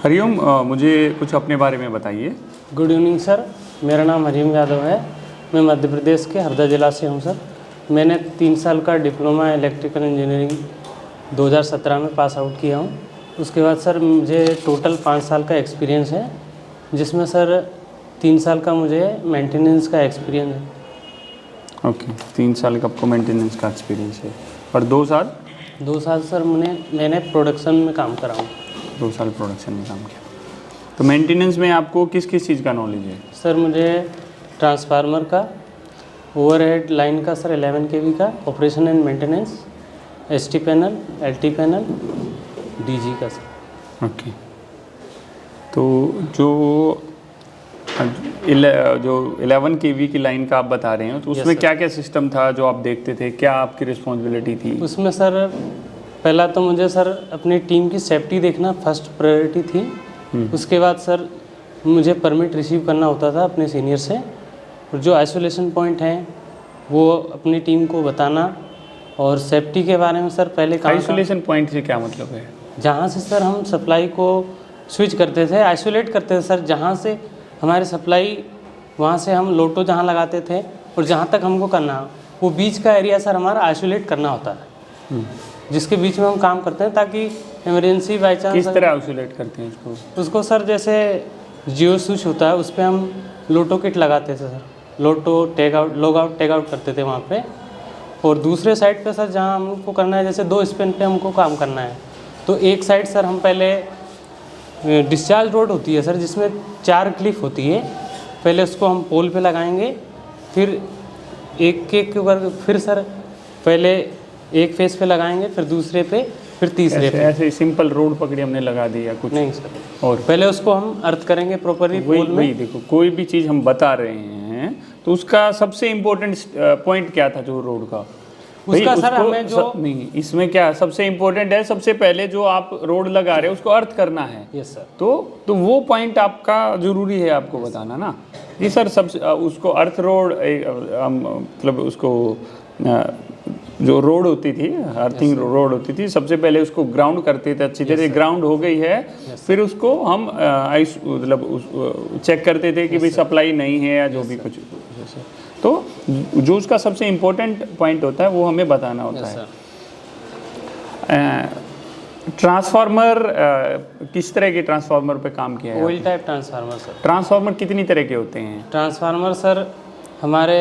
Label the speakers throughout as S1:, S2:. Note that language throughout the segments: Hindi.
S1: हरिओम, मुझे कुछ अपने बारे में बताइए।
S2: गुड इवनिंग सर, मेरा नाम हरिओम यादव है। मैं मध्य प्रदेश के हरदा जिला से हूँ सर। मैंने 3 साल का डिप्लोमा इलेक्ट्रिकल इंजीनियरिंग 2017 में पास आउट किया हूँ। उसके बाद सर मुझे टोटल 5 साल का एक्सपीरियंस है, जिसमें सर 3 साल का मुझे मेंटेनेंस का एक्सपीरियंस है।
S1: ओके, 3 साल का आपको मेंटेनेंस का एक्सपीरियंस है और 2 साल?
S2: 2 साल सर मैंने प्रोडक्शन में काम करा हूँ।
S1: 2 साल प्रोडक्शन में काम किया। तो मेंटेनेंस में आपको किस किस चीज़ का नॉलेज है?
S2: सर मुझे ट्रांसफार्मर का, ओवरहेड लाइन का सर 11 kV का, operation and maintenance, ST panel, LT panel, DG का सर।
S1: ओके, तो जो 11 kV की लाइन का आप बता रहे हो, तो उसमें क्या क्या सिस्टम था जो आप देखते थे? क्या आपकी रिस्पॉन्सिबिलिटी थी
S2: उसमें सर पहला तो मुझे सर अपनी टीम की सेफ्टी देखना फर्स्ट प्रायोरिटी थी। उसके बाद सर मुझे परमिट रिसीव करना होता था अपने सीनियर से, और जो आइसोलेशन पॉइंट हैं वो अपनी टीम को बताना। और सेफ्टी के बारे में सर पहले
S1: आइसोलेशन पॉइंट से क्या मतलब है?
S2: जहाँ से सर हम सप्लाई को स्विच करते थे, आइसोलेट करते थे सर, जहाँ से हमारी सप्लाई, वहाँ से हम लोटो जहाँ लगाते थे और जहाँ तक हमको करना, वो बीच का एरिया सर हमारा आइसोलेट करना होता है, जिसके बीच में हम काम करते हैं, ताकि इमरजेंसी बाई चांस।
S1: किस तरह आइसोलेट करते हैं
S2: उसको सर जैसे जियो स्विच होता है, उस पर हम लोटो किट लगाते थे sir, LOTO tag out, lock out, tag out करते थे वहाँ पे। और दूसरे साइड पे सर जहाँ हमको करना है, जैसे 2 स्पेन पे हमको काम करना है, तो एक साइड सर हम पहले डिस्चार्ज रोड होती है सर, जिसमें 4 क्लिप होती है, पहले उसको हम पोल पे लगाएंगे, फिर एक बार फिर सर पहले एक फेस पे लगाएंगे, फिर दूसरे पे, फिर तीसरे पे।
S1: ऐसे सिंपल रोड पकड़ी हमने लगा दिया कुछ?
S2: नहीं सर,
S1: और
S2: पहले उसको हम अर्थ करेंगे प्रॉपरली पोल में।
S1: वही देखो, कोई भी चीज़ हम बता रहे हैं तो उसका सबसे इम्पोर्टेंट पॉइंट क्या था जो रोड का?
S2: उसका सर हमें जो
S1: नहीं, इसमें क्या सबसे इम्पोर्टेंट है, सबसे पहले जो आप रोड लगा रहे हो उसको अर्थ करना है।
S2: Yes sir.
S1: तो वो पॉइंट आपका जरूरी है आपको बताना ना। जी सर, सबसे उसको अर्थ रोड, मतलब उसको जो रोड होती थी, अर्थिंग रोड होती थी, सबसे पहले उसको ग्राउंड करते थे अच्छी तरह। ग्राउंड हो गई है, फिर उसको हम मतलब चेक करते थे कि भाई सप्लाई नहीं है या जो भी कुछ। तो जो उसका सबसे इम्पोर्टेंट पॉइंट होता है वो हमें बताना होता है। ट्रांसफार्मर, किस तरह के ट्रांसफार्मर पे काम किया है?
S2: Oil type transformer sir.
S1: Transformer कितनी तरह के होते हैं?
S2: ट्रांसफार्मर सर हमारे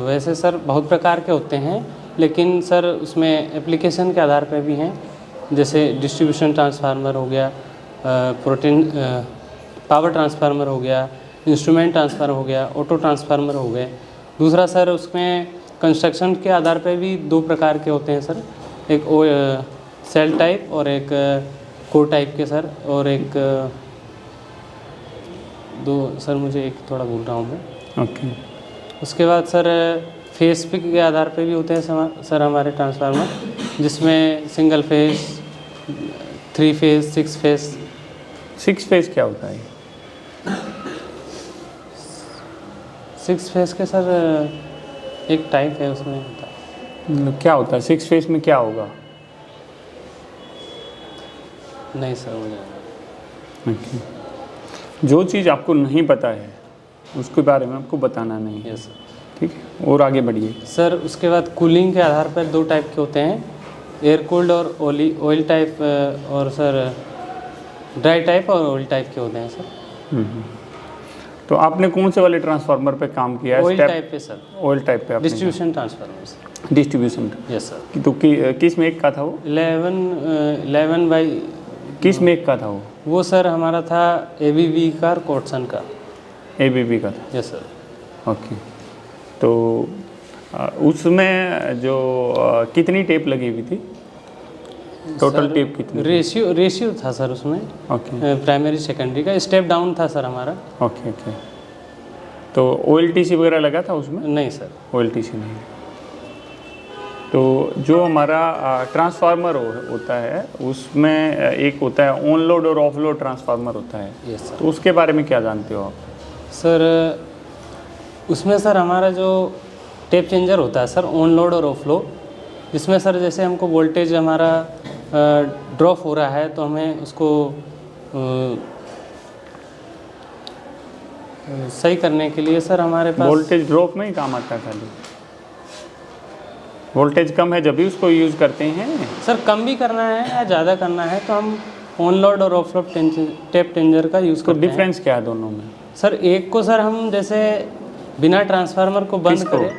S2: वैसे सर बहुत प्रकार के होते हैं, लेकिन सर उसमें एप्लीकेशन के आधार पर भी हैं। जैसे डिस्ट्रीब्यूशन ट्रांसफार्मर हो गया, पावर ट्रांसफार्मर हो गया, इंस्ट्रूमेंट ट्रांसफार्मर हो गया, ऑटो ट्रांसफार्मर हो गए। दूसरा सर उसमें कंस्ट्रक्शन के आधार पर भी 2 प्रकार के होते हैं सर, एक सेल टाइप और एक कोर टाइप के सर, और एक 2 सर, मुझे एक थोड़ा भूल रहा हूँ मैं।
S1: ओके।
S2: उसके बाद सर फेस पिक के आधार पे भी होते हैं सर हमारे ट्रांसफार्मर, जिसमें single phase, 3 face, 6 face.
S1: 6 face क्या होता है?
S2: 6 फेस के सर एक टाइप है, उसमें होता है।
S1: मतलब क्या होता है 6 फेस में? क्या होगा?
S2: नहीं सर, हो जाएगा।
S1: ओके। जो चीज़ आपको नहीं पता है उसके बारे में आपको बताना नहीं है।
S2: Yes sir.
S1: ठीक है, और आगे बढ़िए
S2: सर। उसके बाद कूलिंग के आधार पर 2 टाइप के होते हैं, एयर कूल्ड और ऑयल टाइप, और सर ड्राई टाइप और ऑयल टाइप के होते हैं सर।
S1: तो आपने कौन से वाले ट्रांसफार्मर पे काम किया है?
S2: ऑयल टाइप पे सर।
S1: ऑयल टाइप पे?
S2: Distribution transformer sir.
S1: Distribution.
S2: Yes sir.
S1: तो किस मेक का था वो?
S2: 11 बाई
S1: किस मेक का था वो?
S2: वो सर हमारा था ABB का, कॉटसन का।
S1: ABB का था?
S2: Yes sir.
S1: ओके। तो उसमें जो कितनी टेप लगी हुई थी? टोटल टेप कितनी?
S2: रेशियो था सर उसमें।
S1: ओके।
S2: प्राइमरी सेकेंडरी का स्टेप डाउन था सर हमारा।
S1: Okay okay. तो OLTC वगैरह लगा था उसमें?
S2: नहीं सर,
S1: OLTC नहीं। तो जो हमारा ट्रांसफार्मर होता है उसमें एक होता है ऑन लोड और ऑफ लोड ट्रांसफार्मर होता है।
S2: Yes sir.
S1: तो उसके बारे में क्या जानते हो आप?
S2: सर उसमें सर हमारा जो टेप चेंजर होता है सर, ऑन लोड और ऑफ लोड, जिसमें सर जैसे हमको वोल्टेज हमारा ड्रॉप हो रहा है तो हमें उसको सही करने के लिए सर हमारे पास
S1: वोल्टेज ड्रॉप में ही काम आता है खाली? वोल्टेज कम है जब भी उसको यूज़ करते हैं?
S2: सर कम भी करना है या ज़्यादा करना है तो हम ऑन लोड और ऑफ लोड टेप चेंजर का यूज़
S1: तो
S2: करते हैं।
S1: डिफरेंस क्या है दोनों में?
S2: सर एक को सर हम जैसे बिना ट्रांसफार्मर को बंद
S1: किसको?
S2: करें,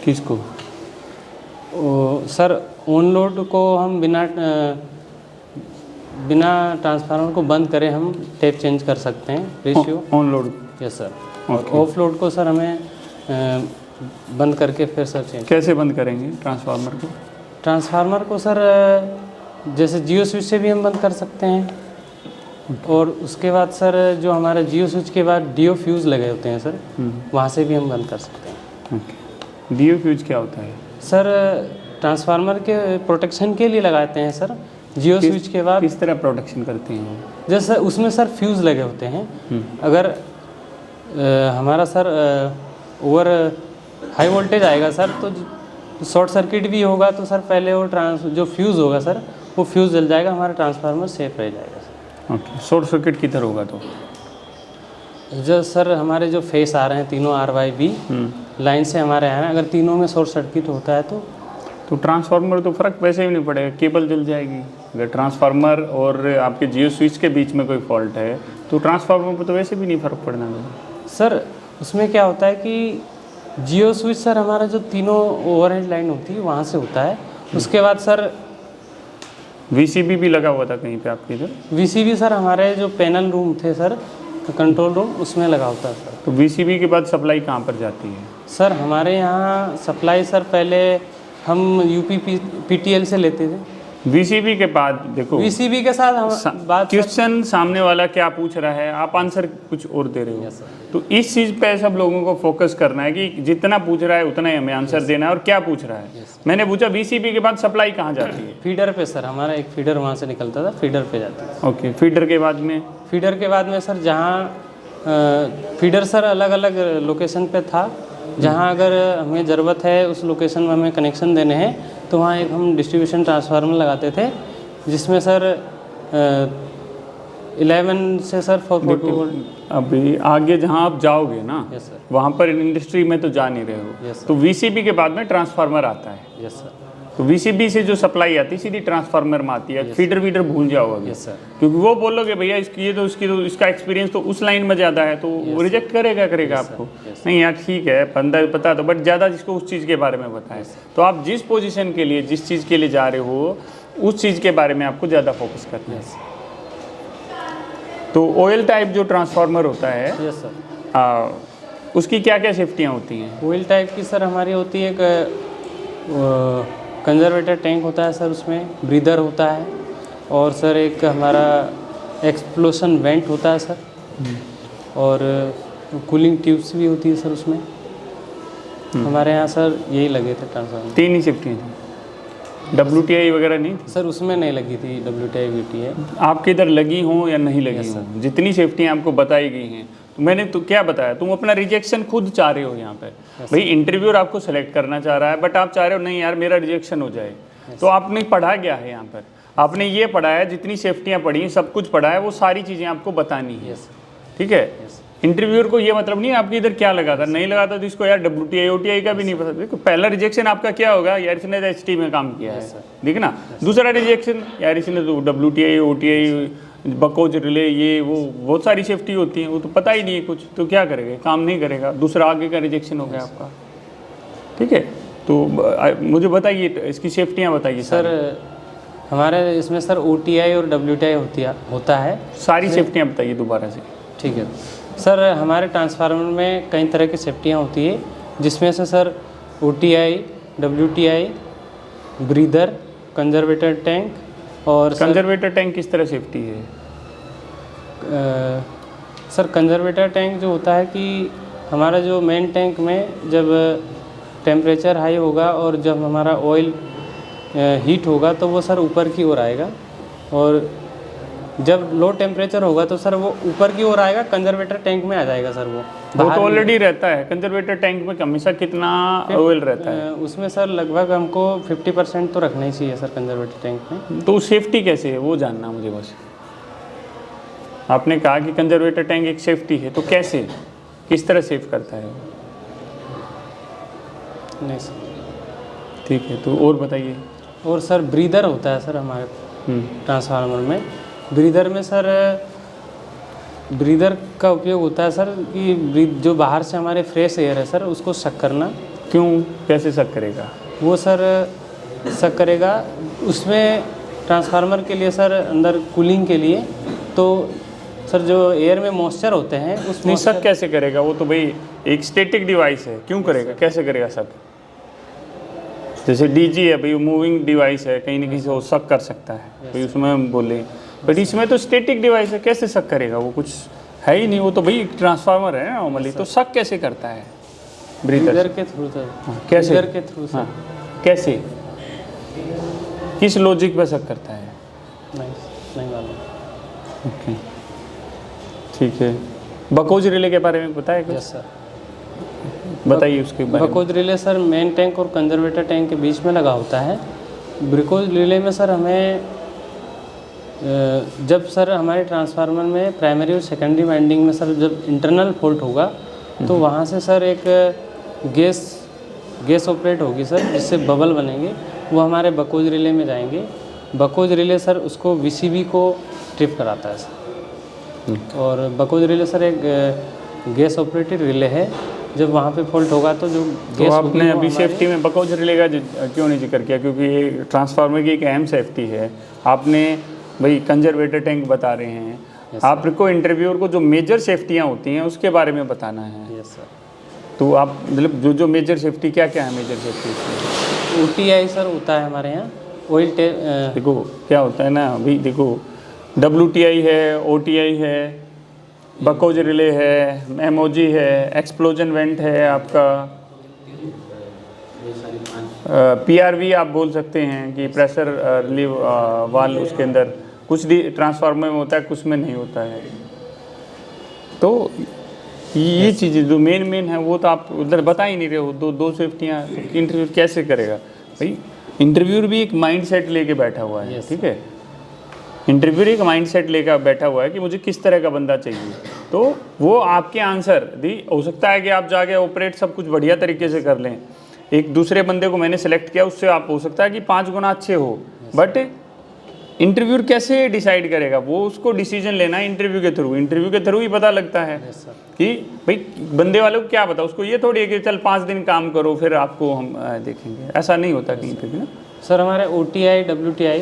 S1: किसको?
S2: सर ऑन लोड को हम बिना ट्रांसफार्मर को बंद करें हम टेप चेंज कर सकते हैं ratio.
S1: On load?
S2: Yes sir. और ऑफ लोड को सर हमें बंद करके फिर सर चेंज।
S1: कैसे बंद करेंगे ट्रांसफार्मर को?
S2: ट्रांसफार्मर को सर जैसे जियो स्विच से भी हम बंद कर सकते हैं, और उसके बाद सर जो हमारा जियो स्विच के बाद डीओ फ्यूज़ लगे होते हैं सर, वहाँ से भी हम बंद कर सकते हैं।
S1: ओके। डीओ फ्यूज क्या होता है?
S2: सर ट्रांसफार्मर के प्रोटेक्शन के लिए लगाते हैं सर। जियो स्विच के बाद
S1: किस तरह प्रोटेक्शन करते हैं वो?
S2: जैसे उसमें सर फ्यूज़ लगे होते हैं, अगर हमारा सर ओवर हाई वोल्टेज आएगा सर तो शॉर्ट सर्किट भी होगा, तो सर पहले वो जो फ्यूज़ होगा सर वो फ्यूज़ जल जाएगा, हमारा ट्रांसफार्मर सेफ रह जाएगा सर।
S1: ओके। शॉर्ट सर्किट किधर होगा तो?
S2: जो सर हमारे जो फेस आ रहे हैं तीनों RYB लाइन से हमारे हैं, अगर तीनों में शॉर्ट सर्किट होता है तो
S1: ट्रांसफार्मर तो फ़र्क वैसे भी नहीं पड़ेगा, केबल जल जाएगी। अगर ट्रांसफार्मर और आपके जियो स्विच के बीच में कोई फॉल्ट है तो ट्रांसफार्मर पर तो वैसे भी नहीं फ़र्क पड़ना है।
S2: सर उसमें क्या होता है कि जियो स्विच सर हमारा जो तीनों ओवरहेड लाइन होती है वहाँ से होता है। उसके बाद सर
S1: VCB भी लगा हुआ था कहीं पे आपके इधर?
S2: VCB सर हमारे जो पैनल रूम थे सर, कंट्रोल रूम, उसमें लगा होता है सर।
S1: तो VCB के बाद सप्लाई कहाँ पर जाती है?
S2: सर हमारे यहाँ सप्लाई सर पहले हम UP PTL से लेते थे।
S1: VCB के बाद देखो,
S2: VCB के साथ हम बात
S1: क्वेश्चन सामने वाला क्या पूछ रहा है, आप आंसर कुछ और दे रहे हो। तो इस चीज़ पे सब लोगों को फोकस करना है कि जितना पूछ रहा है उतना ही हमें आंसर देना है। और क्या पूछ रहा है? मैंने पूछा VCB के बाद सप्लाई कहाँ जाती है?
S2: फीडर पे सर, हमारा एक फीडर वहाँ से निकलता था, फीडर पे जाती है।
S1: ओके। फीडर के बाद में?
S2: फीडर के बाद में सर जहाँ फीडर सर अलग अलग लोकेशन पे था, जहाँ अगर हमें ज़रूरत है उस लोकेशन में हमें कनेक्शन देने हैं तो वहाँ एक हम डिस्ट्रीब्यूशन ट्रांसफार्मर लगाते थे, जिसमें सर 11 से सर 440 वोल्ट।
S1: अभी आगे जहाँ आप जाओगे ना,
S2: यस सर।
S1: वहाँ पर इंडस्ट्री में तो जा नहीं रहे हो।
S2: Yes sir.
S1: तो VCB के बाद में ट्रांसफार्मर आता है।
S2: Yes sir.
S1: तो VCB से जो सप्लाई आती है सीधी ट्रांसफार्मर में आती है। फीडर वीडर भूल जाओ अभी,
S2: यस सर।
S1: क्योंकि वो बोलोगे भैया इसका एक्सपीरियंस तो उस लाइन में ज़्यादा है, तो वो रिजेक्ट करेगा आपको। नहीं यार ठीक है, बंदा पता तो, बट ज़्यादा जिसको उस चीज़ के बारे में बताएं। तो आप जिस पोजीशन के लिए जिस चीज़ के लिए जा रहे हो उस चीज़ के बारे में आपको ज़्यादा फोकस करना है। तो ऑयल टाइप जो ट्रांसफार्मर होता है,
S2: यस सर,
S1: उसकी क्या क्या सेफ्टियाँ होती हैं?
S2: ऑयल टाइप की सर हमारी होती है, कंजर्वेटर टैंक होता है सर, उसमें ब्रीदर होता है, और सर एक हमारा एक्सप्लोशन वेंट होता है सर, और कूलिंग ट्यूब्स भी होती है सर उसमें। हमारे यहाँ सर यही लगे थे ट्रांसफार्मर।
S1: 3 ही सेफ्टियाँ थी, WTI वगैरह नहीं थी?
S2: सर उसमें नहीं लगी थी WTI VTI।
S1: आपके इधर लगी हों या नहीं लगी हों, जितनी सेफ्टियाँ आपको बताई गई हैं, तो मैंने तो क्या बताया, तुम अपना रिजेक्शन खुद चाह रहे हो यहाँ पे। भाई इंटरव्यूअर आपको सेलेक्ट करना चाह रहा है, बट आप चाह रहे हो नहीं यार मेरा रिजेक्शन हो जाए। तो आपने पढ़ा क्या है यहाँ पर? आपने ये पढ़ा है, जितनी सेफ्टियाँ पढ़ी सब कुछ पढ़ा है, वो सारी चीज़ें आपको बतानी है। ठीक है। इंटरव्यूअर को ये मतलब नहीं है आपके इधर क्या लगा था, नहीं लगा था तो इसको यार WTI OTI का भी नहीं पता। देखो पहला रिजेक्शन आपका क्या होगा, यार इसने तो HT में काम किया है, ठीक ना। दूसरा रिजेक्शन, यार इसने तो WTI OTI बकोज रिले ये वो बहुत सारी सेफ्टी होती है, वो तो पता ही नहीं है कुछ, तो क्या करेगा, काम नहीं करेगा। दूसरा आगे का रिजेक्शन हो गया आपका। ठीक है। तो मुझे बताइए इसकी सेफ्टियाँ बताइए
S2: सर। हमारे इसमें सर OTI और WTI होता है।
S1: सारी सेफ्टियाँ बताइए दोबारा से।
S2: ठीक है सर। हमारे ट्रांसफार्मर में कई तरह की सेफ्टियाँ होती है, जिसमें से sir OTI, WTI, breather, conservator tank, और
S1: कंजर्वेटर टैंक किस तरह सेफ्टी है?
S2: सर कंजर्वेटर टैंक जो होता है कि हमारा जो मेन टैंक में जब टेम्परेचर हाई होगा और जब हमारा ऑयल हीट होगा तो वो सर ऊपर की ओर आएगा, और जब लो टेम्परेचर होगा तो सर वो ऊपर की ओर आएगा, कंजर्वेटर टैंक में आ जाएगा सर वो
S1: तो ऑलरेडी रहता है कंजर्वेटर टैंक में हमेशा कितना ऑयल रहता है?
S2: उसमें सर लगभग हमको 50% तो रखना ही चाहिए सर कंजर्वेटर टैंक में।
S1: तो सेफ्टी कैसे है वो जानना मुझे बस। आपने कहा कि कंजर्वेटर टैंक एक सेफ्टी है, तो कैसे, किस तरह सेव करता है वो?
S2: नहीं सर।
S1: ठीक है, तो और बताइए।
S2: और सर ब्रीदर होता है सर हमारे ट्रांसफार्मर में। ब्रीदर में सर ब्रीदर का उपयोग होता है सर कि जो बाहर से हमारे फ्रेश एयर है सर उसको सक करना।
S1: क्यों, कैसे सक करेगा
S2: वो सर सक करेगा उसमें ट्रांसफार्मर के लिए सर अंदर कूलिंग के लिए। तो सर जो एयर में मॉइस्चर होते हैं उस
S1: नहीं, सक कैसे करेगा? वो तो भाई एक स्टैटिक डिवाइस है, क्यों करेगा, कैसे करेगा सक? जैसे डीजी है भाई, मूविंग डिवाइस है, कहीं ना कहीं से वो सक कर सकता है भाई, उसमें हम बोले, बट इसमें तो स्टैटिक डिवाइस है, कैसे सक करेगा? वो कुछ है ही नहीं, वो तो भाई ट्रांसफार्मर है नॉर्मली, तो सक कैसे करता है ब्रीदर
S2: के थ्रू सर।
S1: कैसे?
S2: ब्रीदर के थ्रू सर।
S1: कैसे, किस लॉजिक पे सक करता है?
S2: नहीं मालूम।
S1: ओके, ठीक है। बकोज रिले के बारे में बताया कुछ?
S2: Yes sir.
S1: बताइए उसके बारे में।
S2: बकोज रिले सर मेन टैंक और कंजर्वेटर टैंक के बीच में लगा होता है। ब्रिकोज रिले में सर हमें जब सर हमारे ट्रांसफार्मर में प्राइमरी और सेकेंडरी वाइंडिंग में सर जब इंटरनल फॉल्ट होगा तो वहाँ से सर एक गैस ऑपरेट होगी सर, जिससे बबल बनेंगे, वो हमारे बकोज रिले में जाएंगे। बकोज रिले सर उसको वीसीबी को ट्रिप कराता है सर। और बकोज रिले सर एक गैस ऑपरेटेड रिले है। जब वहाँ पे फॉल्ट होगा तो जो
S1: तो आपने अभी सेफ्टी में बकोज रिले का क्यों नहीं जिक्र किया? क्योंकि ये ट्रांसफार्मर की एक अहम सेफ्टी है। आपने भाई कंजर्वेटर टैंक बता रहे हैं, आपको इंटरव्यूअर को जो मेजर सेफ्टियाँ होती हैं उसके बारे में बताना है।
S2: Yes sir.
S1: तो आप मतलब जो मेजर सेफ्टी क्या क्या है मेजर सेफ्टी?
S2: OTI सर होता है हमारे यहाँ ऑयल
S1: देखो क्या होता है ना, अभी देखो WTI है, OTI है, बकोज रिले है, MOG है, एक्सप्लोजन वेंट है आपका, PRV आप बोल सकते हैं कि प्रेशर रिलीव वाल्व, उसके अंदर कुछ ट्रांसफार्मर में होता है, कुछ में नहीं होता है। तो ये चीज़ें जो मेन है वो तो आप उधर बता ही नहीं रहे हो। दो सेफ्टियाँ तो इंटरव्यू कैसे करेगा भाई? इंटरव्यूअर भी एक माइंड सेट लेके बैठा हुआ है, ठीक है। इंटरव्यूअर एक माइंड सेट लेकर बैठा हुआ है कि मुझे किस तरह का बंदा चाहिए, तो वो आपके आंसर दी हो सकता है कि आप जाके ऑपरेट सब कुछ बढ़िया तरीके से कर लें। एक दूसरे बंदे को मैंने सेलेक्ट किया, उससे आप हो सकता है कि 5 गुना अच्छे हो, बट इंटरव्यूअर कैसे डिसाइड करेगा? वो उसको डिसीजन लेना है इंटरव्यू के थ्रू ही पता लगता है कि भाई बंदे वाले को क्या पता। उसको ये थोड़ी है कि चल 5 दिन काम करो फिर आपको हम देखेंगे, ऐसा नहीं होता कहीं पे भी ना
S2: सर। हमारे OTI WTI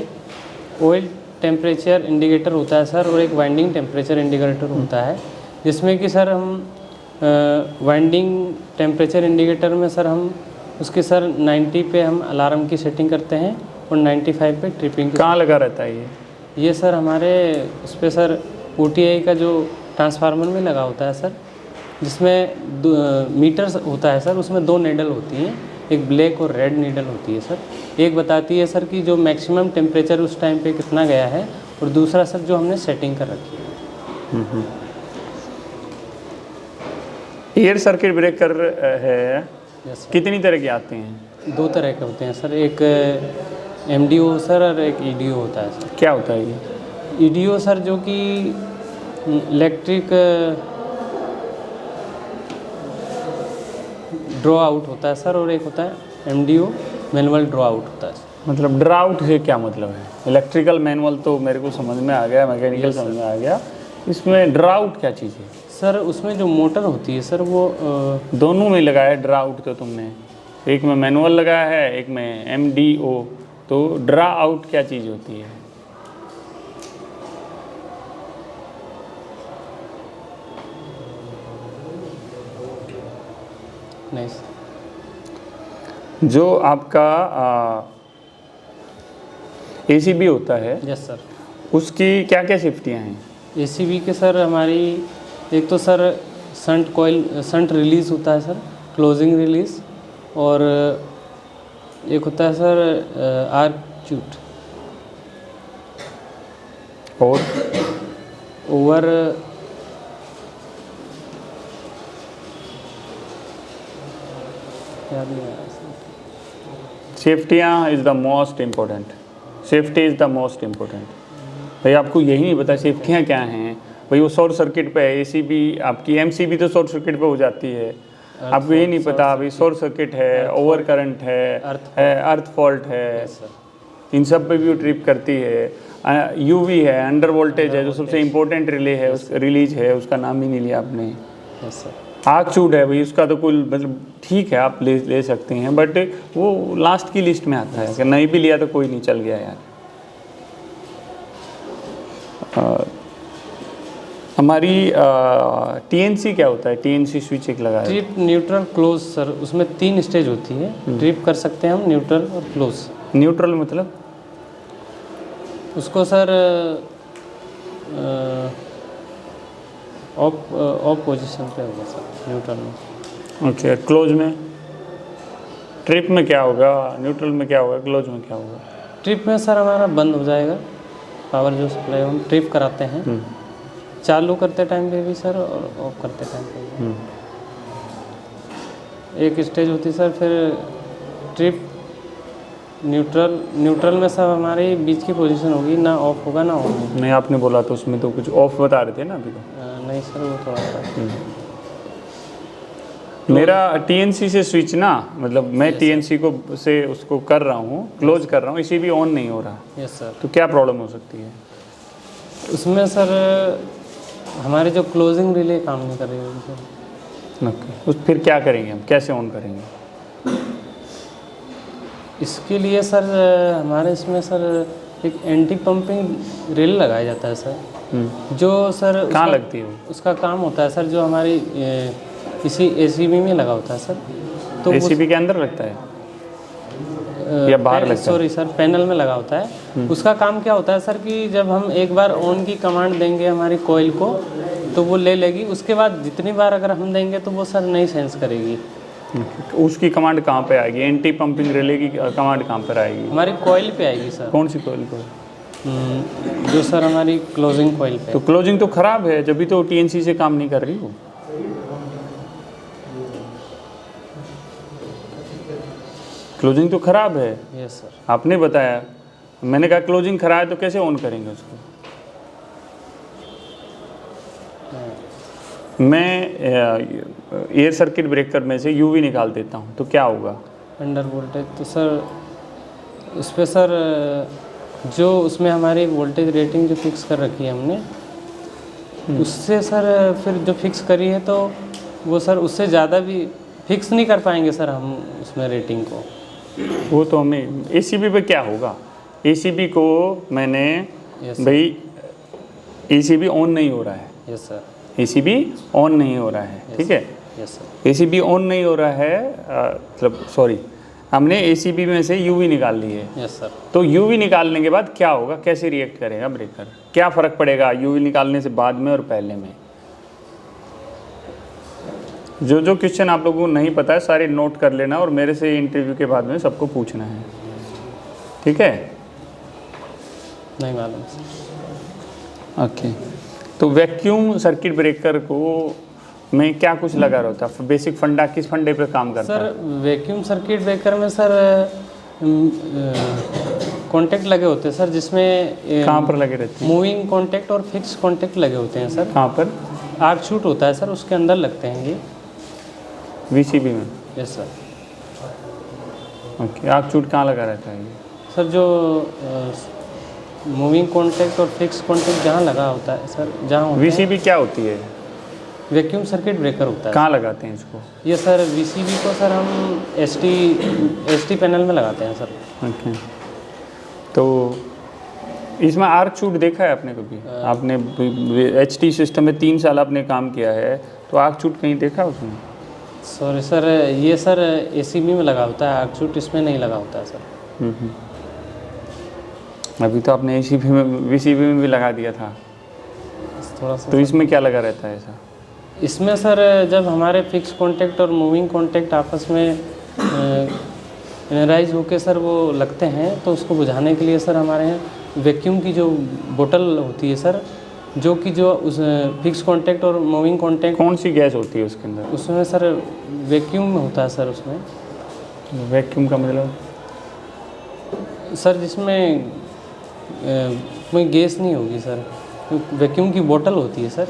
S2: oil temperature indicator होता है सर, और एक वाइंडिंग टेम्परेचर इंडिकेटर होता है, जिसमें कि सर हम वाइंडिंग टेम्परेचर इंडिकेटर में सर हम उसके सर 90 पे हम अलार्म की सेटिंग करते हैं और 95 पे ट्रिपिंग।
S1: कहाँ लगा रहता है
S2: ये सर हमारे उस पर सर OTI का जो ट्रांसफार्मर में लगा होता है सर, जिसमें मीटर होता है सर, उसमें 2 नीडल होती हैं, एक ब्लैक और रेड नीडल होती है सर। एक बताती है सर कि जो मैक्सिमम टेम्परेचर उस टाइम पे कितना गया है, और दूसरा सर जो हमने सेटिंग कर रखी है।
S1: एयर सर्किट ब्रेकर है, कितनी तरह के आते हैं?
S2: 2 तरह के होते हैं सर, एक MDO सर और एक EDO होता है सर।
S1: क्या होता है ये?
S2: EDO सर जो कि इलेक्ट्रिक ड्रॉ आउट होता है सर, और एक होता है MDO मैनुअल ड्रॉ आउट होता है।
S1: मतलब ड्रॉ आउट से क्या मतलब है? इलेक्ट्रिकल मैनुअल तो मेरे को समझ में आ गया, मैकेनिकल समझ में आ गया, इसमें ड्रॉ आउट क्या चीज़ है?
S2: सर उसमें जो मोटर होती है सर वो
S1: दोनों में लगाया ड्रॉ आउट तो तुमने, एक में मैनुअल लगाया है, एक में MDO, तो ड्रॉ आउट क्या चीज़ होती है?
S2: नहीं
S1: जो आपका ACB होता है,
S2: यस सर,
S1: उसकी क्या क्या सेफ्टियाँ हैं?
S2: ACB के सर हमारी एक तो सर संट रिलीज़ होता है सर, क्लोजिंग रिलीज़, और एक होता है सर आर्क चूट।
S1: और
S2: ओवर याद नहीं आ रहा सर।
S1: सेफ्टियाँ is the most important, safety is the most important. भाई आपको यही नहीं पता सेफ्टियाँ क्या हैं, भाई वो शॉर्ट सर्किट पे है, एसीबी आपकी एमसीबी तो शॉर्ट सर्किट पे हो जाती है, आपको ये नहीं पता भाई शॉर्ट सर्किट है, ओवर करंट है, अर्थ फॉल्ट है, इन सब पे भी वो ट्रिप करती है। यूवी है, अंडर वोल्टेज है, जो सबसे इम्पोर्टेंट रिले है, उस रिलीज है, उसका नाम ही नहीं लिया आपने।
S2: Yes sir.
S1: आग चूट है भाई, उसका तो कुल मतलब ठीक है आप ले सकते हैं, बट वो लास्ट की लिस्ट में आता है, अगर नहीं भी लिया तो कोई नहीं, चल गया यार। हमारी टीएनसी क्या होता है? टीएनसी स्विच एक लगा है,
S2: ट्रिप, न्यूट्रल, क्लोज सर, उसमें 3 स्टेज होती है। ट्रिप कर सकते हैं हम, न्यूट्रल और क्लोज।
S1: न्यूट्रल मतलब
S2: उसको सर ऑफ पोजीशन पे होगा सर न्यूट्रल में।
S1: ओके। क्लोज में, ट्रिप में क्या होगा, न्यूट्रल में क्या होगा, क्लोज में क्या होगा?
S2: ट्रिप में सर हमारा बंद हो जाएगा पावर जो सप्लाई हम ट्रिप कराते हैं, चालू करते टाइम पे भी सर और ऑफ करते टाइम पे भी। एक स्टेज होती है सर, फिर ट्रिप, न्यूट्रल में सब हमारी बीच की पोजीशन होगी, ना ऑफ होगा ना ऑन होगा।
S1: नहीं आपने बोला तो उसमें तो कुछ ऑफ बता रहे थे ना अभी तो।
S2: नहीं सर वो थोड़ा सा
S1: मेरा टीएनसी से स्विच ना, मतलब मैं टीएनसी को से उसको कर रहा हूँ, क्लोज कर रहा हूँ, इसी भी ऑन नहीं हो रहा।
S2: Yes sir.
S1: तो क्या प्रॉब्लम हो सकती है
S2: उसमें सर? हमारी जो क्लोजिंग रिले काम नहीं कर रही होगी सर।
S1: ओके। उस फिर क्या करेंगे हम, कैसे ऑन करेंगे?
S2: इसके लिए सर हमारे इसमें सर एक एंटी पंपिंग रिले लगाया जाता है सर, जो सर
S1: कहाँ लगती है वो?
S2: उसका काम होता है सर, जो हमारी किसी एसीबी में लगा होता है सर। तो
S1: एसीबी के अंदर लगता है या बाहर लगता है?
S2: सॉरी सर, पैनल में लगा होता है। उसका काम क्या होता है सर कि जब हम एक बार ऑन की कमांड देंगे हमारी कोयल को, तो वो ले लेगी, उसके बाद जितनी बार अगर हम देंगे तो वो सर नहीं सेंस करेगी।
S1: उसकी कमांड कहाँ पे आएगी? एंटी पंपिंग रिले की कमांड कहाँ पर आएगी?
S2: हमारी कोयल पे आएगी सर।
S1: कौन सी कोयल को?
S2: जो सर हमारी क्लोजिंग कोयल पे।
S1: तो क्लोजिंग तो खराब है, जब भी तो टीएनसी से काम नहीं कर रही हो। क्लोजिंग तो खराब है।
S2: Yes sir.
S1: आपने बताया, मैंने कहा क्लोजिंग खराब है तो कैसे ऑन करेंगे उसको? मैं एयर सर्किट ब्रेकर में से यूवी निकाल देता हूँ तो क्या होगा?
S2: अंडर वोल्टेज तो सर उस पर सर जो उसमें हमारी वोल्टेज रेटिंग जो फिक्स कर रखी है हमने, उससे सर फिर जो फिक्स करी है तो वो सर उससे ज़्यादा भी फिक्स नहीं कर पाएंगे सर हम उसमें रेटिंग को।
S1: वो तो हमें एसीबी पे क्या होगा? एसीबी को मैंने भाई एसीबी ऑन नहीं हो रहा है।
S2: Yes sir.
S1: एसीबी ऑन नहीं हो रहा है, ठीक है।
S2: Yes sir.
S1: एसीबी ऑन नहीं हो रहा है, मतलब सॉरी, हमने एसीबी में से यूवी निकाल ली है।
S2: Yes sir.
S1: तो यूवी निकालने के बाद क्या होगा, कैसे रिएक्ट करेगा ब्रेकर? क्या फ़र्क पड़ेगा यूवी निकालने से बाद में और पहले में? जो क्वेश्चन आप लोगों को नहीं पता है सारे नोट कर लेना और मेरे से इंटरव्यू के बाद में सबको पूछना है, ठीक है?
S2: नहीं मालूम सर।
S1: ओके। तो वैक्यूम सर्किट ब्रेकर को में क्या कुछ लगा रहता है? बेसिक फंडा किस फंडे पे काम करता है?
S2: सर वैक्यूम सर्किट ब्रेकर में सर कॉन्टेक्ट लगे होते हैं सर, जिसमें
S1: कहाँ पर लगे रहते हैं?
S2: मूविंग कॉन्टेक्ट और फिक्स कॉन्टेक्ट लगे होते हैं सर।
S1: कहाँ पर?
S2: आर्क शूट होता है सर, उसके अंदर लगते हैं ये।
S1: वीसीबी में?
S2: Yes sir.
S1: ओके। आग चूट कहाँ लगा रहता है ये?
S2: सर जो मूविंग कॉन्टेक्ट और फिक्स कॉन्टेक्ट जहाँ लगा होता है सर, जहाँ होता है,
S1: वीसीबी क्या होती है?
S2: वैक्यूम सर्किट ब्रेकर होता है।
S1: कहाँ लगाते हैं इसको?
S2: ये सर वीसीबी को सर हम एसटी पैनल में लगाते हैं सर।
S1: ओके। तो इसमें आर्क शूट देखा है आपने कभी? आपने एचटी सिस्टम में 3 साल आपने काम किया है, तो आर्क शूट कहीं देखा उसमें?
S2: सॉरी सर, ये सर एसीबी में लगा होता है आर्क शूट, इसमें नहीं लगा होता है सर।
S1: अभी तो आपने एसीबी में वीसीबी में भी लगा दिया था,
S2: थोड़ा सा।
S1: तो इसमें क्या लगा रहता है ऐसा?
S2: इसमें सर जब हमारे फिक्स कॉन्टेक्ट और मूविंग कॉन्टेक्ट आपस में एनराइज होके सर वो लगते हैं, तो उसको बुझाने के लिए सर हमारे यहाँ वैक्यूम की जो बोतल होती है सर, जो कि जो उस फिक्स कांटेक्ट और मूविंग कांटेक्ट,
S1: कौन सी गैस होती है उसके अंदर?
S2: उसमें सर वैक्यूम होता है सर उसमें।
S1: वैक्यूम का मतलब?
S2: सर जिसमें कोई गैस नहीं होगी सर, वैक्यूम की बोतल होती है सर।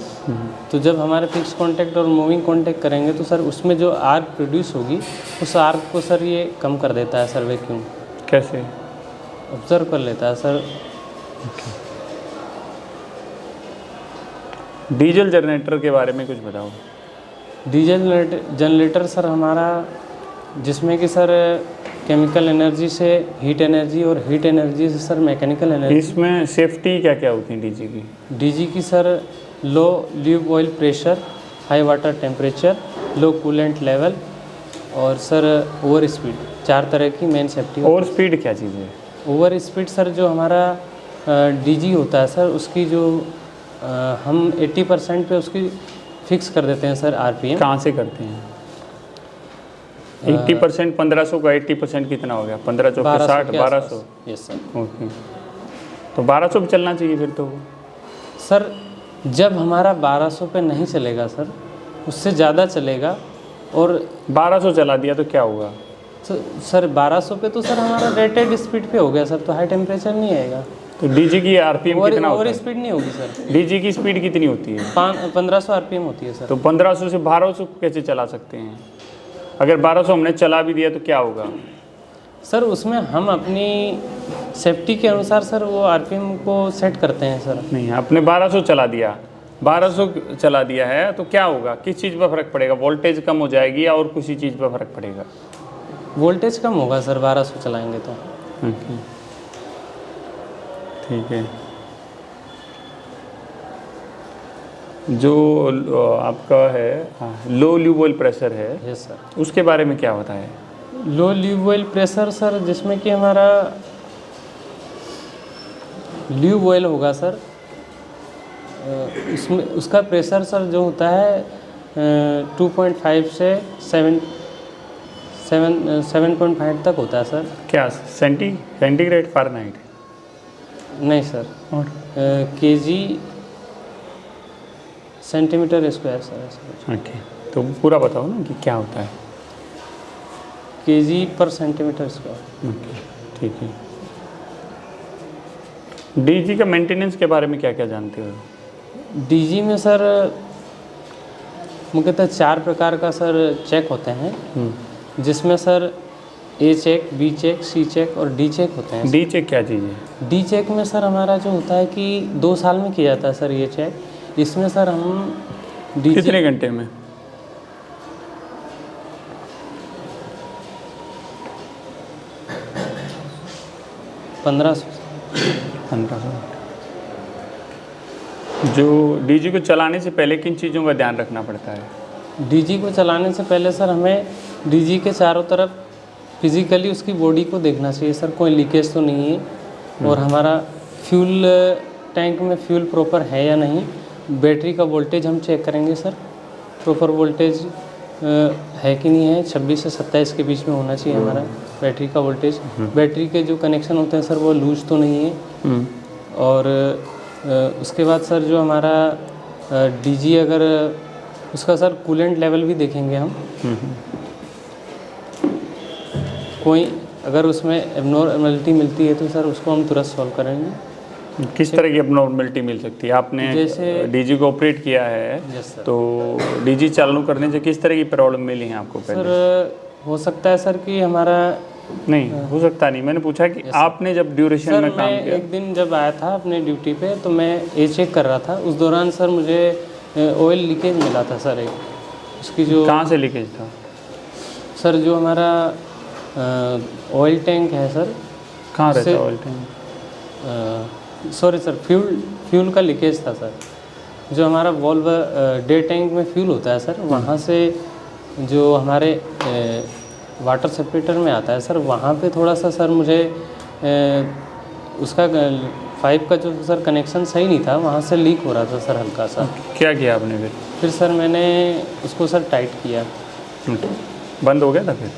S2: तो जब हमारे फिक्स कांटेक्ट और मूविंग कांटेक्ट करेंगे तो सर उसमें जो आर्क प्रोड्यूस होगी उस आर्क को सर ये कम कर देता है सर वैक्यूम।
S1: कैसे?
S2: ऑब्जर्व कर लेता है सर।
S1: डीजल जनरेटर के बारे में कुछ बताओ।
S2: डीजल जनरेटर सर हमारा, जिसमें कि सर केमिकल एनर्जी से हीट एनर्जी और हीट एनर्जी से सर मैकेनिकल एनर्जी।
S1: इसमें सेफ्टी क्या क्या होती है डीजी की?
S2: डीजी की sir low lube oil pressure, high water temperature, low coolant level और सर ओवर स्पीड, 4 तरह की मेन सेफ्टी।
S1: ओवर स्पीड क्या चीज़ है?
S2: ओवर स्पीड सर जो हमारा डीजी होता है सर, उसकी जो हम 80% पे उसकी फिक्स कर देते हैं सर आरपीएम।
S1: कहाँ से करते हैं? 80% 1500 का 80% कितना हो गया? 15 चौके 60, 1200।
S2: Yes sir.
S1: ओके, तो 1200 पे चलना चाहिए फिर तो।
S2: सर जब हमारा 1200 पे नहीं चलेगा सर, उससे ज़्यादा चलेगा और
S1: 1200 चला दिया तो क्या होगा?
S2: सर 1200 पे तो सर हमारा रेटेड स्पीड पे हो गया सर, तो हाई टेम्परेचर नहीं आएगा।
S1: तो डीजी की आरपीएम कितना होता
S2: ओवर
S1: है?
S2: स्पीड नहीं होगी सर।
S1: डीजी की स्पीड कितनी होती है?
S2: 1500 आरपीएम होती है सर।
S1: तो 1500 से 1200 कैसे चला सकते हैं? अगर 1200 हमने चला भी दिया तो क्या होगा?
S2: सर उसमें हम अपनी सेफ्टी के अनुसार सर वो आरपीएम को सेट करते हैं सर।
S1: नहीं, आपने 1200 चला दिया, 1200 चला दिया है तो क्या होगा? किस चीज़ पर फ़र्क पड़ेगा? वोल्टेज कम हो जाएगी या और किसी चीज़ पर फ़र्क पड़ेगा?
S2: वोल्टेज कम होगा सर 1200 चलाएंगे तो।
S1: ओके, ठीक है। जो आपका है लो ल्यूब ऑयल प्रेशर है,
S2: यस सर।
S1: उसके बारे में क्या होता है?
S2: लो ल्यूब ऑयल प्रेशर सर, जिसमें कि हमारा ल्यूब ऑयल होगा सर, उसमें उसका प्रेशर सर जो होता है 2.5 से 7.5 तक होता है सर।
S1: क्या सेंटीग्रेड, फ़ारेनहाइट?
S2: नहीं सर,
S1: और
S2: केजी सेंटीमीटर स्क्वायर सर ऐसा।
S1: ओके, तो पूरा बताओ ना कि क्या होता है।
S2: केजी पर सेंटीमीटर स्क्वायर।
S1: ओके, ठीक है। डीजी का मेंटेनेंस के बारे में क्या क्या जानते हो?
S2: डीजी में सर मुख्यतः 4 प्रकार का सर चेक होते हैं, जिसमें सर ए चेक, बी चेक, सी चेक और डी चेक होते हैं।
S1: डी चेक क्या चीज़ है?
S2: डी चेक में सर हमारा जो होता है कि 2 साल में किया जाता है सर ये चेक। इसमें सर हम
S1: कितने घंटे में?
S2: 1500।
S1: जो डीजी को चलाने से पहले किन चीज़ों का ध्यान रखना पड़ता है?
S2: डीजी को चलाने से पहले सर हमें डीजी के चारों तरफ फिज़िकली उसकी बॉडी को देखना चाहिए सर, कोई लीकेज तो नहीं है, और हमारा फ्यूल टैंक में फ्यूल प्रॉपर है या नहीं। बैटरी का वोल्टेज हम चेक करेंगे सर, प्रॉपर वोल्टेज है कि नहीं है, 26 से 27 के बीच में होना चाहिए हमारा बैटरी का वोल्टेज। बैटरी के जो कनेक्शन होते हैं सर वो लूज तो नहीं है। और उसके बाद सर जो हमारा डीजी, अगर उसका सर कूलेंट लेवल भी देखेंगे हम। कोई अगर उसमें एबनॉर्मलिटी मिलती है तो सर उसको हम तुरंत सॉल्व करेंगे।
S1: किस तरह की एबनॉर्मलिटी मिल सकती है? आपने
S2: जैसे
S1: डीजी को ऑपरेट किया है,
S2: यस सर।
S1: तो डीजी चालू करने से किस तरह की प्रॉब्लम मिली है आपको पहले?
S2: सर हो सकता है सर कि हमारा
S1: नहीं हो सकता नहीं, मैंने पूछा कि आपने जब ड्यूरेशन
S2: सर
S1: में काम
S2: मैं
S1: किया।
S2: एक दिन जब आया था अपने ड्यूटी पे, तो मैं ए चेक कर रहा था। उस दौरान सर मुझे ऑयल लीकेज मिला था सर, एक उसकी जो
S1: कहाँ से लीकेज था?
S2: सर जो हमारा ऑयल टैंक है सर,
S1: कहाँ रहता
S2: उससे-
S1: है oil tank?
S2: Sorry sir, fuel का लीकेज था सर। जो हमारा वॉल्व डे टैंक में फ्यूल होता है सर, वहाँ से जो हमारे वाटर सेपरेटर में आता है सर, वहाँ पे थोड़ा सा सर मुझे उसका पाइप का जो सर कनेक्शन सही नहीं था, वहाँ से लीक हो रहा था सर हल्का सा।
S1: क्या किया आपने
S2: फिर सर मैंने उसको सर टाइट किया।
S1: बंद हो गया था फिर?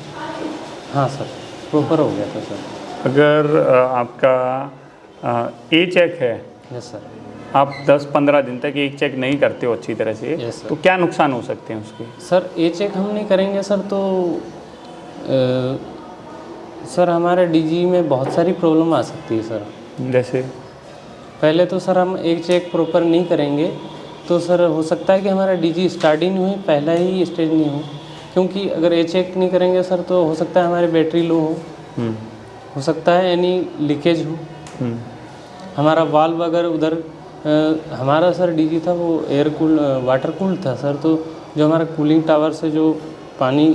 S2: हाँ सर, प्रॉपर हो गया था सर।
S1: अगर आपका ए चेक है,
S2: यस सर।
S1: आप 10-15 दिन तक एक चेक नहीं करते हो अच्छी तरह से,
S2: Yes, sir.
S1: तो क्या नुकसान हो सकते हैं उसके?
S2: सर ए चेक हम नहीं करेंगे सर तो सर हमारे डीजी में बहुत सारी प्रॉब्लम आ सकती है सर।
S1: जैसे
S2: पहले तो सर हम एक चेक प्रॉपर नहीं करेंगे तो सर हो सकता है कि हमारा डीजी स्टार्ट ही नहीं हो, पहला ही स्टेज नहीं हो, क्योंकि अगर ए चेक नहीं करेंगे सर तो हो सकता है हमारी बैटरी लो हो सकता है यानी लीकेज हो, हमारा वाल्व अगर उधर हमारा सर डीजी था वो एयर कूल वाटर कूल था सर, तो जो हमारा कूलिंग टावर से जो पानी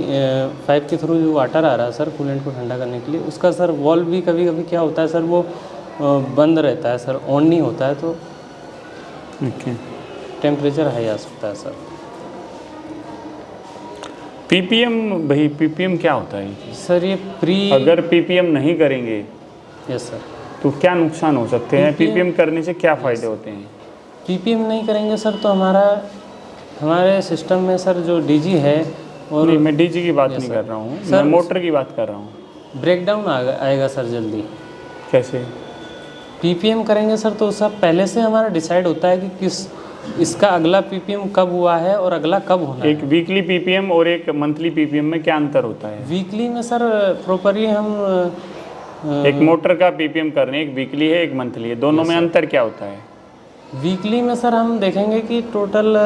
S2: पाइप के थ्रू जो वाटर आ रहा है सर कूलेंट को ठंडा करने के लिए, उसका सर वॉल्व भी कभी कभी क्या होता है सर वो बंद रहता है सर, ऑन नहीं होता है, तो टेम्परेचर हाई आ सकता है सर।
S1: पीपीएम, भाई पीपीएम क्या होता है
S2: सर ये
S1: अगर पीपीएम नहीं करेंगे
S2: यस सर,
S1: तो क्या नुकसान हो सकते हैं? पीपीएम करने से क्या फ़ायदे होते हैं?
S2: पीपीएम नहीं करेंगे सर तो हमारे सिस्टम में सर जो डीजी है और
S1: नहीं, मैं डीजी की बात नहीं कर रहा हूँ, मैं मोटर की बात कर रहा हूँ।
S2: ब्रेकडाउन आएगा सर जल्दी।
S1: कैसे?
S2: पीपीएम करेंगे सर तो सब पहले से हमारा डिसाइड होता है कि इसका अगला पीपीएम कब हुआ है और अगला कब होना है।
S1: एक वीकली पीपीएम और एक मंथली पीपीएम में क्या अंतर होता है?
S2: वीकली में सर प्रॉपरली हम
S1: एक मोटर का पीपीएम कर रहे हैं, एक वीकली है एक मंथली है, दोनों में अंतर क्या होता है?
S2: वीकली में सर हम देखेंगे कि टोटल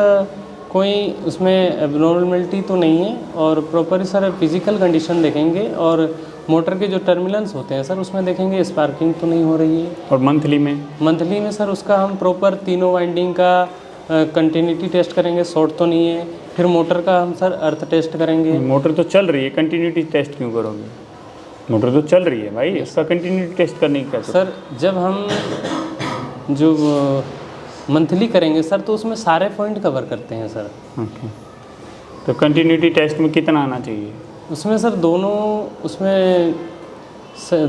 S2: कोई उसमें एबनॉर्मलिटी तो नहीं है और प्रॉपरली सर फिजिकल कंडीशन देखेंगे, और मोटर के जो टर्मिनल्स होते हैं सर उसमें देखेंगे स्पार्किंग तो नहीं हो रही है।
S1: और मंथली में
S2: सर उसका हम प्रॉपर तीनों वाइंडिंग का कंटिन्यूटी टेस्ट करेंगे, शॉर्ट तो नहीं है, फिर मोटर का हम सर अर्थ टेस्ट करेंगे।
S1: मोटर तो चल रही है, कंटिन्यूटी टेस्ट क्यों करोगे? मोटर तो चल रही है भाई, इसका कंटिन्यूटी टेस्ट करने की क्या
S2: सर जब हम जो मंथली करेंगे सर तो उसमें सारे पॉइंट कवर करते हैं सर।
S1: ओके, तो कंटिन्यूटी टेस्ट में कितना आना चाहिए?
S2: उसमें सर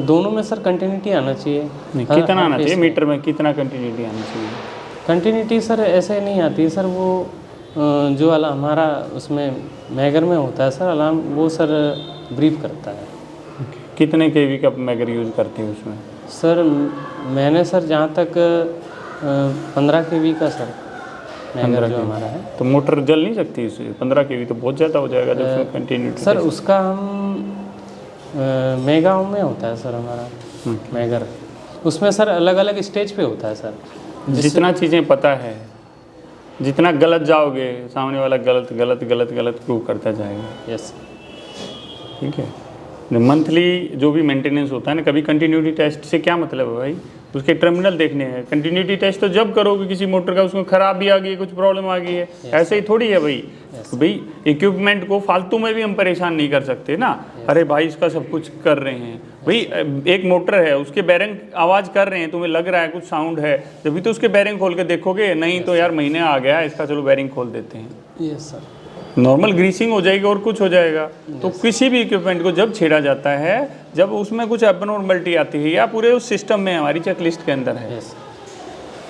S2: दोनों में सर कंटिन्यूटी आना चाहिए।
S1: नहीं, कितना आना चाहिए मीटर में, कितना कंटिन्यूटी आना चाहिए?
S2: कंटिन्यूटी सर ऐसे नहीं आती है सर, वो जो हमारा उसमें मैगर में होता है सर अलार्म, वो सर ब्रीफ करता है।
S1: कितने केवी का मैगर यूज़ करते हैं उसमें?
S2: सर मैंने सर जहाँ तक 15 केवी का सर मैगर जो हमारा है।
S1: तो मोटर जल नहीं सकती उससे? 15 केवी तो बहुत ज़्यादा हो जाएगा जब उसमें कंटिन्यूटी।
S2: सर उसका हम मेगा में होता है सर हमारा मैगर, उसमें सर अलग अलग स्टेज पे होता है सर।
S1: जितना चीज़ें पता है, जितना गलत जाओगे सामने वाला गलत गलत गलत गलत प्रूव करता जाएगा।
S2: यस,
S1: ठीक है। मंथली जो भी मेंटेनेंस होता है ना, कभी कंटिन्यूटी टेस्ट से क्या मतलब है भाई? उसके टर्मिनल देखने हैं। कंटिन्यूटी टेस्ट तो जब करोगे किसी मोटर का उसमें ख़राब भी आ गई है, कुछ प्रॉब्लम आ गई है, ऐसे ही थोड़ी है भाई। तो भाई इक्विपमेंट को फालतू में भी हम परेशान नहीं कर सकते ना। अरे भाई इसका सब कुछ कर रहे हैं भाई, एक मोटर है उसके बैरिंग आवाज़ कर रहे हैं, तुम्हें लग रहा है कुछ साउंड है, जब भी तो उसके बैरिंग खोल के देखोगे, नहीं तो यार महीने आ गया इसका, चलो बैरिंग खोल देते हैं।
S2: यस सर,
S1: नॉर्मल ग्रीसिंग हो जाएगी और कुछ हो जाएगा। तो किसी भी इक्विपमेंट को जब छेड़ा जाता है, जब उसमें कुछ एबनॉर्मलिटी आती है या पूरे उस सिस्टम में हमारी चेकलिस्ट के अंदर है,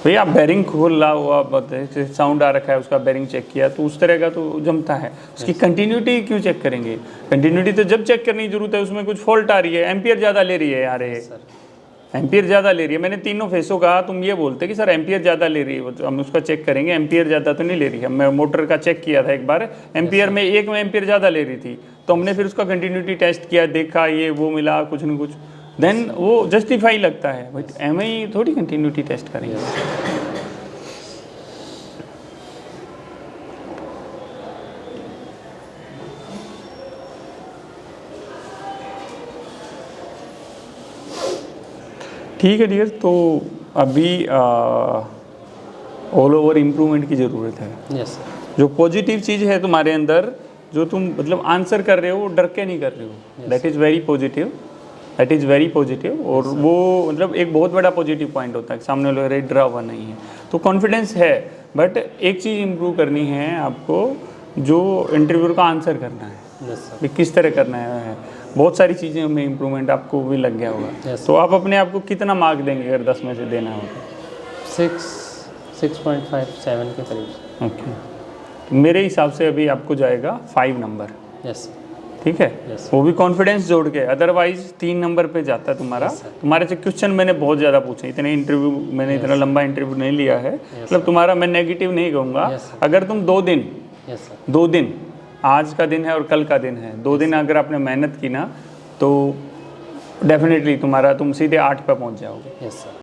S1: भैया आप बैरिंग खोल रहा हो, आप साउंड आ रखा है उसका बैरिंग चेक किया, तो उस तरह का तो जमता है। उसकी कंटिन्यूटी क्यों चेक करेंगे? कंटिन्यूटी तो जब चेक करने की जरूरत है, उसमें कुछ फॉल्ट आ रही है, एम्पियर ज़्यादा ले रही है यार, एम्पियर ज़्यादा ले रही है। मैंने तीनों फेसों कहा, तुम ये बोलते कि सर एम्पियर ज़्यादा ले रही है, तो हम उसका चेक करेंगे, एम्पियर ज़्यादा तो नहीं ले रही है। मैं मोटर का चेक किया था एक बार, एम्पियर में एक में एम्पियर ज़्यादा ले रही थी, तो हमने फिर उसका कंटिन्यूटी टेस्ट किया, देखा ये वो मिला कुछ न कुछ, देन वो जस्टिफाई लगता है। बट एम आई थोड़ी कंटिन्यूटी टेस्ट करेंगे। ठीक है डियर, तो अभी ऑल ओवर इम्प्रूवमेंट की ज़रूरत है।
S2: यस,
S1: जो पॉजिटिव चीज़ है तुम्हारे अंदर, जो तुम मतलब आंसर कर रहे हो, डर के नहीं कर रहे हो, that is very positive, that is very positive. और वो मतलब एक बहुत बड़ा पॉजिटिव पॉइंट होता है, सामने वाले डरा हुआ नहीं है, तो कॉन्फिडेंस है। बट एक चीज़ इम्प्रूव करनी है आपको, जो इंटरव्यू का आंसर करना है,
S2: yes,
S1: किस तरह करना है। बहुत सारी चीज़ें में इम्प्रूवमेंट आपको भी लग गया होगा।
S2: yes,
S1: तो आप अपने आप को कितना मार्क देंगे अगर 10 में से देना हो?
S2: 6.57 के करीब।
S1: ओके, तो मेरे हिसाब से अभी आपको जाएगा 5 नंबर।
S2: यस,
S1: ठीक है,
S2: Yes,
S1: वो भी कॉन्फिडेंस जोड़ के, अदरवाइज 3 नंबर पे जाता है तुम्हारा। तुम्हारे से क्वेश्चन मैंने बहुत ज़्यादा पूछे, इतने इंटरव्यू मैंने इतना लंबा इंटरव्यू नहीं लिया है, मतलब तुम्हारा मैं नेगेटिव नहीं कहूँगा।
S2: Yes,
S1: अगर तुम 2 दिन,
S2: यस सर।
S1: 2 दिन, आज का दिन है और कल का दिन है, 2 दिन अगर आपने मेहनत की ना तो डेफिनेटली तुम सीधे 8 पे पहुँच जाओगे।
S2: Yes sir.